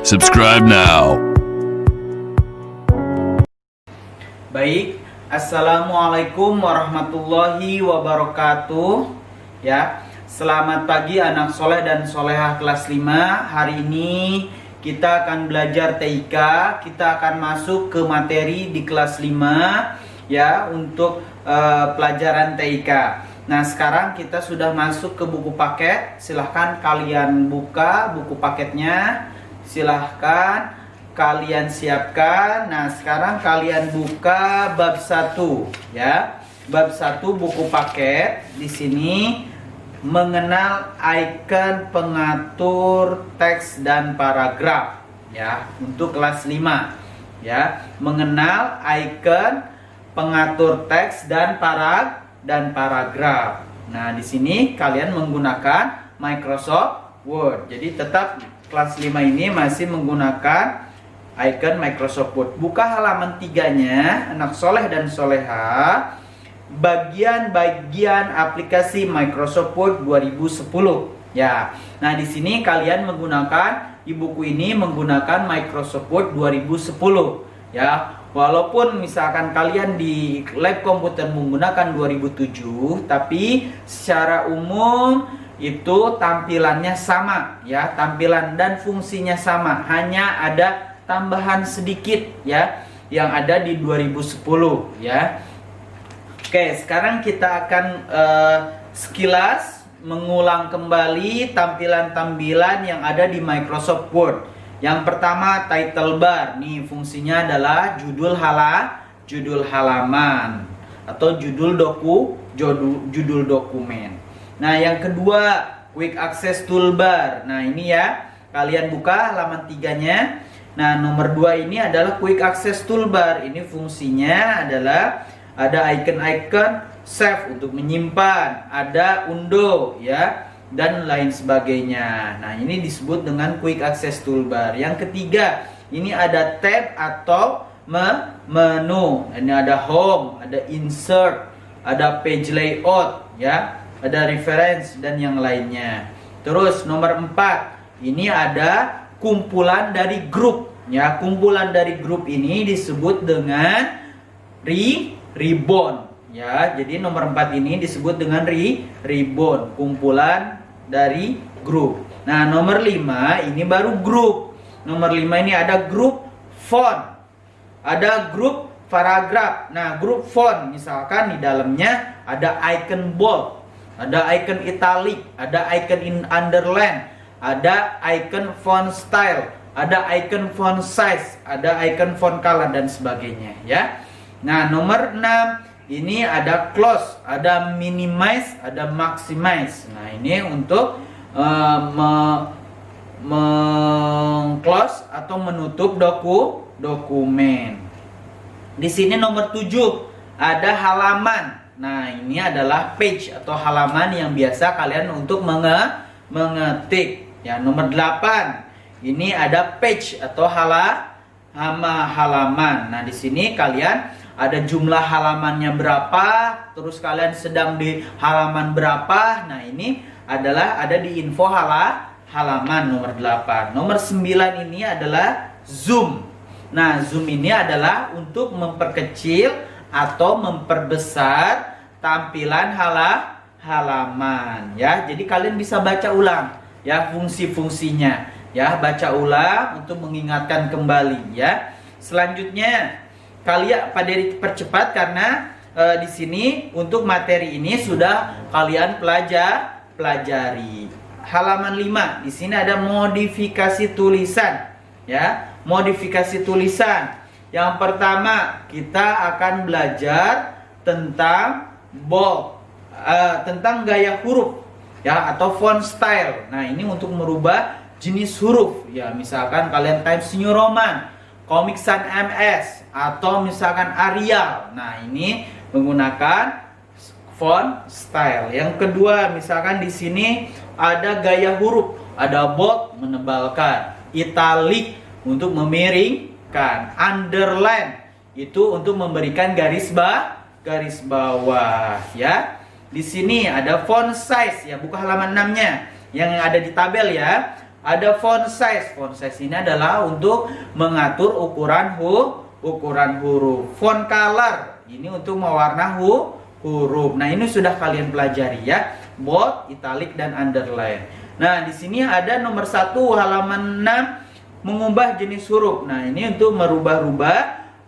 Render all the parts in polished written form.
Subscribe now. Baik, Assalamualaikum warahmatullahi wabarakatuh. Ya, selamat pagi anak soleh dan solehah kelas 5. Hari ini kita akan belajar TIK. Kita akan masuk ke materi di kelas 5 ya untuk pelajaran TIK. Nah, sekarang kita sudah masuk ke buku paket. Silahkan kalian buka buku paketnya. Silahkan kalian siapkan. Nah, sekarang kalian buka bab 1 ya. Bab 1 buku paket. Di sini mengenal icon pengatur teks dan paragraf ya, untuk kelas 5 ya. Mengenal icon pengatur teks dan paragraf. Nah, di sini kalian menggunakan Microsoft Word. Jadi tetap kelas 5 ini masih menggunakan icon Microsoft Word. Buka halaman 3-nya, anak soleh dan soleha, bagian-bagian aplikasi Microsoft Word 2010. Ya. Nah, di sini kalian menggunakan di buku ini menggunakan Microsoft Word 2010. Ya. Walaupun misalkan kalian di lab komputer menggunakan 2007, tapi secara umum itu tampilannya sama ya, tampilan dan fungsinya sama, hanya ada tambahan sedikit ya yang ada di 2010 ya. Oke, sekarang kita akan sekilas mengulang kembali tampilan-tampilan yang ada di Microsoft Word. Yang pertama, title bar. Nih, fungsinya adalah judul halaman atau judul dokumen. Nah, yang kedua, quick access toolbar. Nah, ini ya, kalian buka halaman 3-nya. Nah, nomor 2 ini adalah quick access toolbar. Ini fungsinya adalah ada icon-icon save untuk menyimpan, ada undo ya, dan lain sebagainya. Nah, ini disebut dengan quick access toolbar. Yang ketiga, ini ada tab atau menu. Ini ada home, ada insert, ada page layout ya, ada reference dan yang lainnya. Terus nomor 4, ini ada kumpulan dari grup ya. Kumpulan dari grup ini disebut dengan ribbon ya. Jadi nomor 4 ini disebut dengan ribbon, kumpulan dari grup. Nah, nomor 5 ini baru grup. Nomor 5 ini ada grup font, ada grup paragraf. Nah, grup font misalkan di dalamnya ada icon bold, ada icon italic, ada icon in underline, ada icon font style, ada icon font size, ada icon font color dan sebagainya ya. Nah, nomor 6 ini ada close, ada minimize, ada maximize. Nah, ini untuk close atau menutup dokumen. Di sini nomor 7 ada halaman. Nah, ini adalah page atau halaman yang biasa kalian untuk mengetik. Ya, nomor 8 ini ada page atau halaman. Nah, di sini kalian ada jumlah halamannya berapa, terus kalian sedang di halaman berapa. Nah, ini adalah ada di info halaman nomor 8. Nomor 9 ini adalah zoom. Nah, zoom ini adalah untuk memperkecil atau memperbesar tampilan halaman ya. Jadi kalian bisa baca ulang ya fungsi-fungsinya ya, baca ulang untuk mengingatkan kembali ya. Selanjutnya kalian pada percepat karena di sini untuk materi ini sudah kalian pelajari. Halaman 5 di sini ada modifikasi tulisan ya. Modifikasi tulisan. Yang pertama kita akan belajar tentang bold, tentang gaya huruf ya, atau font style. Nah, ini untuk merubah jenis huruf ya. Misalkan kalian Times New Roman, Comic Sans MS, atau misalkan Arial. Nah, ini menggunakan font style. Yang kedua, misalkan di sini ada gaya huruf, ada bold menebalkan, italic untuk memiringkan, underline itu untuk memberikan garis bawah ya. Di sini ada font size ya, buka halaman 6-nya yang ada di tabel ya. Ada font size. Font size ini adalah untuk mengatur ukuran huruf. Font color ini untuk mewarna huruf. Nah, ini sudah kalian pelajari ya. Bold, italic, dan underline. Nah, di sini ada nomor 1 halaman 6 mengubah jenis huruf. Nah, ini untuk merubah-rubah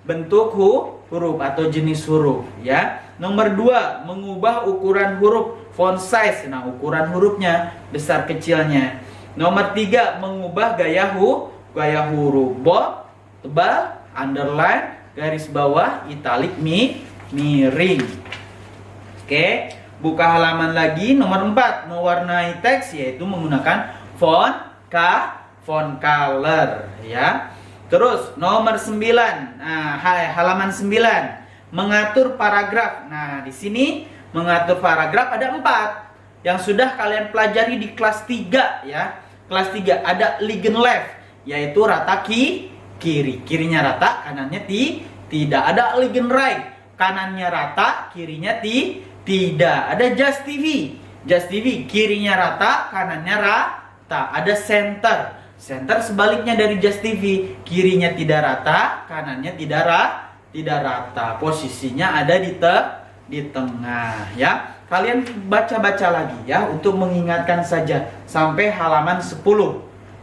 bentuk huruf atau jenis huruf ya. Nomor 2, mengubah ukuran huruf, font size. Nah, ukuran hurufnya besar kecilnya. Nomor 3, mengubah gaya huruf, bold, tebal, underline, garis bawah, italic, miring. Oke, buka halaman lagi. Nomor 4, mewarnai teks, yaitu menggunakan font color ya. Terus nomor 9, nah, halaman 9, mengatur paragraf. Nah, di sini mengatur paragraf ada 4 yang sudah kalian pelajari di kelas 3 ya. Kelas 3 ada legend left, yaitu rata kiri. Kirinya rata, kanannya tidak. Ada legend right, kanannya rata, kirinya tidak. Ada just TV, kirinya rata, kanannya rata. Ada center sebaliknya dari just TV, kirinya tidak rata, kanannya tidak rata. Posisinya ada di tengah ya. Kalian baca-baca lagi ya untuk mengingatkan saja sampai halaman 10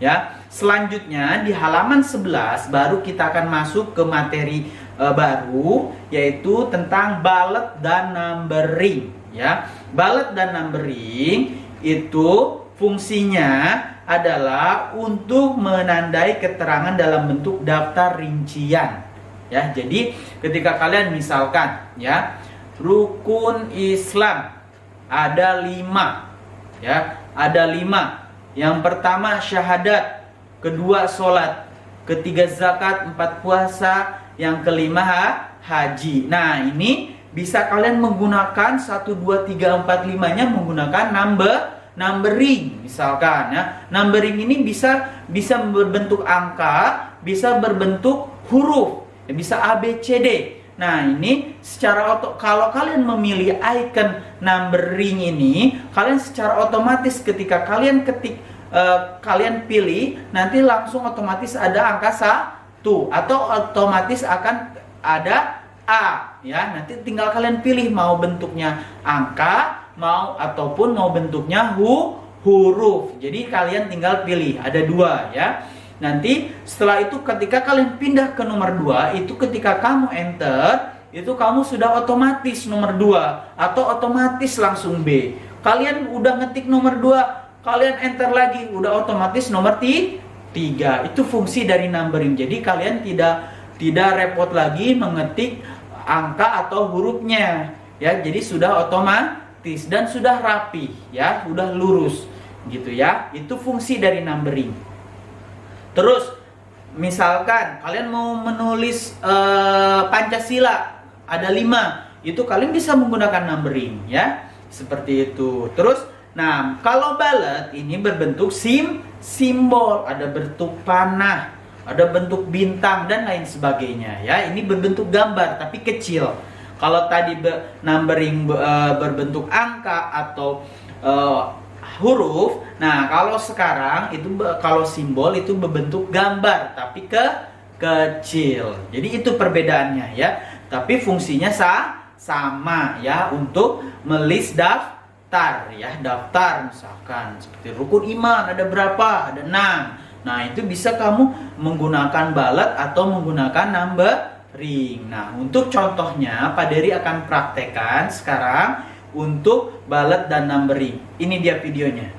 ya. Selanjutnya di halaman 11 baru kita akan masuk ke materi baru, yaitu tentang bullet dan numbering ya. Bullet dan numbering itu fungsinya adalah untuk menandai keterangan dalam bentuk daftar rincian ya. Jadi ketika kalian misalkan ya, rukun Islam ada 5 ya, ada 5. Yang pertama syahadat, kedua sholat, ketiga zakat, 4 puasa, yang kelima haji. Nah, ini bisa kalian menggunakan 1, 2, 3, 4, 5-nya menggunakan numbering misalkan ya. Numbering ini bisa berbentuk angka, bisa berbentuk huruf, ya, bisa A, B, C, D. Nah, ini secara kalau kalian memilih icon numbering ini, kalian secara otomatis ketika kalian ketik, kalian pilih, nanti langsung otomatis ada angka 1 atau otomatis akan ada A ya. Nanti tinggal kalian pilih mau bentuknya angka, ataupun mau bentuknya huruf. Jadi kalian tinggal pilih, ada 2 ya. Nanti setelah itu ketika kalian pindah ke nomor 2, itu ketika kamu enter, itu kamu sudah otomatis nomor 2 atau otomatis langsung B. Kalian udah ngetik nomor 2, kalian enter lagi, udah otomatis nomor 3. Itu fungsi dari numbering. Jadi kalian tidak repot lagi mengetik angka atau hurufnya ya. Jadi sudah otomatis dan sudah rapi ya, sudah lurus gitu ya. Itu fungsi dari numbering. Terus misalkan kalian mau menulis Pancasila ada 5, itu kalian bisa menggunakan numbering ya, seperti itu. Terus nah, kalau bullet ini berbentuk simbol, ada bentuk panah, ada bentuk bintang dan lain sebagainya ya. Ini berbentuk gambar tapi kecil. Kalau tadi numbering berbentuk angka atau huruf, nah kalau sekarang itu kalau simbol itu berbentuk gambar tapi kecil. Jadi itu perbedaannya ya. Tapi fungsinya sama ya, untuk melis daftar ya, daftar misalkan seperti rukun iman ada berapa? Ada 6. Nah, itu bisa kamu menggunakan bullet atau menggunakan numbering. Nah, untuk contohnya Pak Dery akan praktekkan sekarang untuk bullet dan numbering. Ini dia videonya.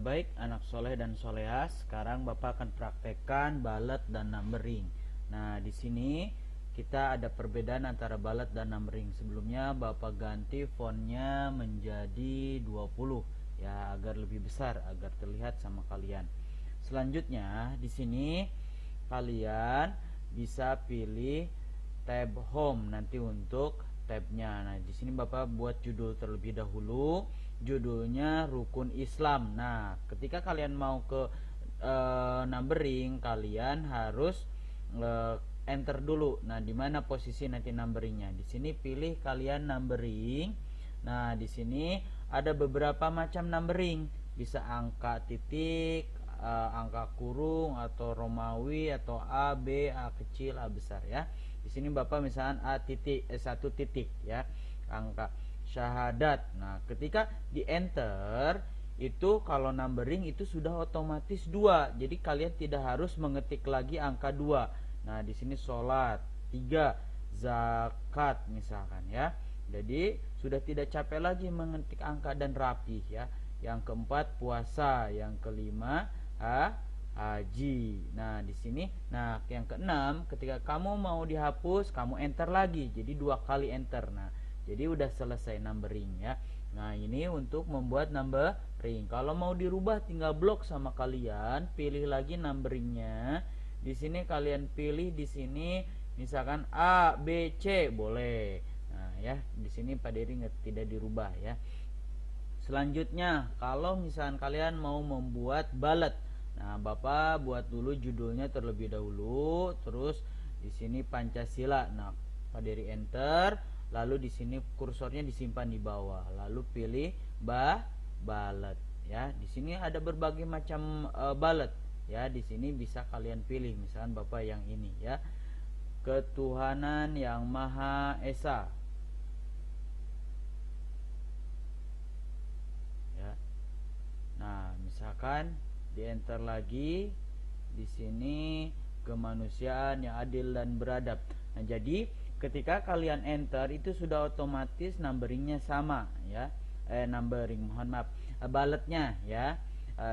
Baik anak soleh dan solehah, sekarang Bapak akan praktekkan bullet dan numbering. Nah, di sini kita ada perbedaan antara bullet dan numbering. Sebelumnya Bapak ganti fontnya menjadi 20 ya, agar lebih besar, agar terlihat sama kalian. Selanjutnya di sini kalian bisa pilih tab home nanti untuk tabnya. Nah, di sini Bapak buat judul terlebih dahulu. Judulnya Rukun Islam. Nah, ketika kalian mau ke numbering, kalian harus enter dulu. Nah, di mana posisi nanti numberingnya? Di sini pilih kalian numbering. Nah, di sini ada beberapa macam numbering. bisa angka titik, angka kurung atau Romawi atau A, B, A kecil, A besar ya. Di sini Bapak misalkan A titik, 1 titik ya, angka syahadat. Nah, ketika di enter itu kalau numbering itu sudah otomatis 2. Jadi kalian tidak harus mengetik lagi angka 2. Nah, di sini sholat 3, zakat misalkan ya. Jadi sudah tidak capek lagi mengetik angka dan rapih ya. Yang keempat puasa, yang kelima haji. Nah, di sini yang keenam ketika kamu mau dihapus, kamu enter lagi. Jadi 2 kali enter. Nah, jadi udah selesai numbering ya. Nah, ini untuk membuat numbering. Kalau mau dirubah tinggal blok sama kalian, pilih lagi numberingnya. Di sini kalian pilih di sini misalkan A, B, C boleh. Nah, ya, di sini Pak Dery tidak dirubah ya. Selanjutnya, kalau misalkan kalian mau membuat ballot. Nah, Bapak buat dulu judulnya terlebih dahulu, terus di sini Pancasila. Nah, Pak Dery enter. Lalu di sini kursornya disimpan di bawah, lalu pilih ballot ya. Di sini ada berbagai macam ballot ya. Di sini bisa kalian pilih, misalkan Bapak yang ini ya, Ketuhanan yang Maha Esa ya. Nah, misalkan di enter lagi, di sini kemanusiaan yang adil dan beradab. Nah, jadi ketika kalian enter itu sudah otomatis numberingnya sama ya, ballotnya ya.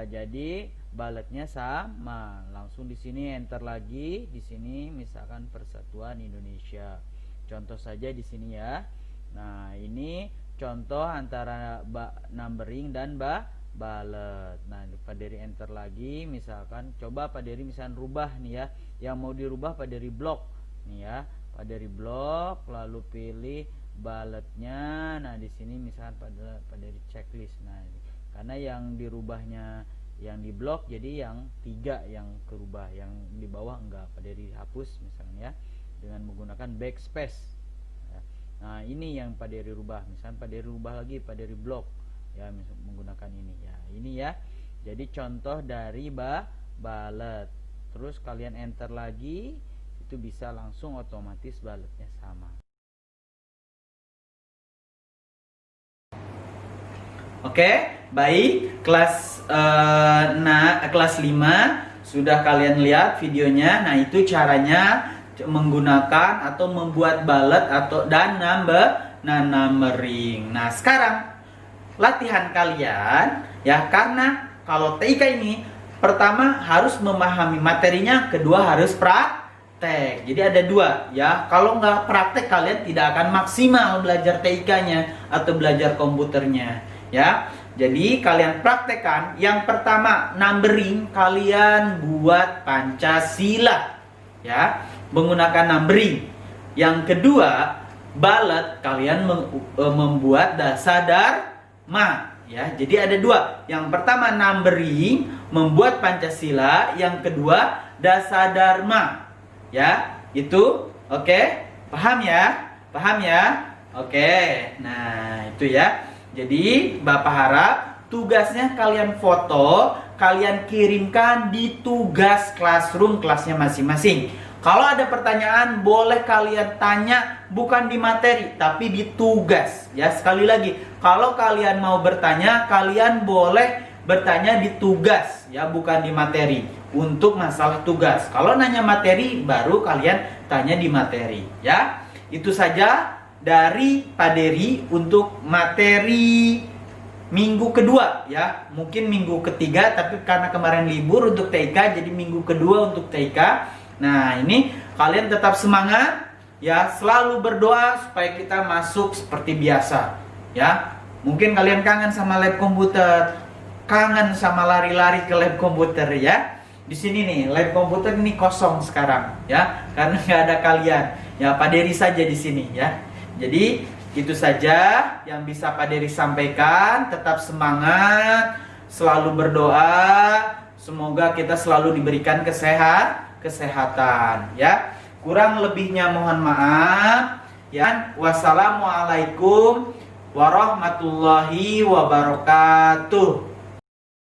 Jadi ballotnya sama. Langsung di sini enter lagi, di sini misalkan Persatuan Indonesia. Contoh saja di sini ya. Nah, ini contoh antara numbering dan ballot. Nah, Pak Dery enter lagi, misalkan coba Pak Dery misalkan rubah nih ya. Yang mau dirubah Pak Dery blok nih ya. Dari blok lalu pilih ballotnya. Nah, di sini misalkan pada dari checklist. Nah, karena yang dirubahnya yang di blok, jadi yang 3 yang kerubah, yang di bawah enggak, pada dihapus misalnya ya dengan menggunakan backspace. Nah, ini yang pada dirubah, misalkan pada dirubah lagi pada dari blok ya, menggunakan ini ya. Ini ya. Jadi contoh dari ballot. Terus kalian enter lagi, itu bisa langsung otomatis ballotnya sama. Oke, baik. Kelas 5 sudah kalian lihat videonya. Nah, itu caranya menggunakan atau membuat ballot dan numbering. Nah, sekarang latihan kalian ya, karena kalau TIK ini pertama harus memahami materinya, kedua harus praktek. Jadi ada 2 ya. Kalau nggak praktek kalian tidak akan maksimal belajar TIK-nya atau belajar komputernya ya. Jadi kalian praktekkan. Yang pertama numbering, kalian buat Pancasila ya, menggunakan numbering. Yang kedua ballot, kalian membuat Dasadharma ya. Jadi ada 2. Yang pertama numbering, membuat Pancasila. Yang kedua Dasadharma ya. Itu oke? Paham ya? Paham ya? Oke. Nah, itu ya. Jadi Bapak harap tugasnya kalian foto, kalian kirimkan di tugas classroom kelasnya masing-masing. Kalau ada pertanyaan boleh kalian tanya, bukan di materi tapi di tugas ya. Sekali lagi, kalau kalian mau bertanya, kalian boleh bertanya di tugas ya, bukan di materi. Untuk masalah tugas, kalau nanya materi baru kalian tanya di materi ya. Itu saja dari Pak Dery untuk materi minggu kedua ya. Mungkin minggu ketiga, tapi karena kemarin libur untuk TIK, jadi minggu kedua untuk TIK. Nah, ini kalian tetap semangat ya, selalu berdoa supaya kita masuk seperti biasa ya. Mungkin kalian kangen sama lab komputer, kangen sama lari-lari ke lab komputer ya. Di sini nih lab komputer ini kosong sekarang ya, karena nggak ada kalian ya. Pak Dery saja di sini ya. Jadi itu saja yang bisa Pak Dery sampaikan. Tetap semangat, selalu berdoa, semoga kita selalu diberikan kesehatan ya. Kurang lebihnya mohon maaf ya. Wassalamualaikum warahmatullahi wabarakatuh.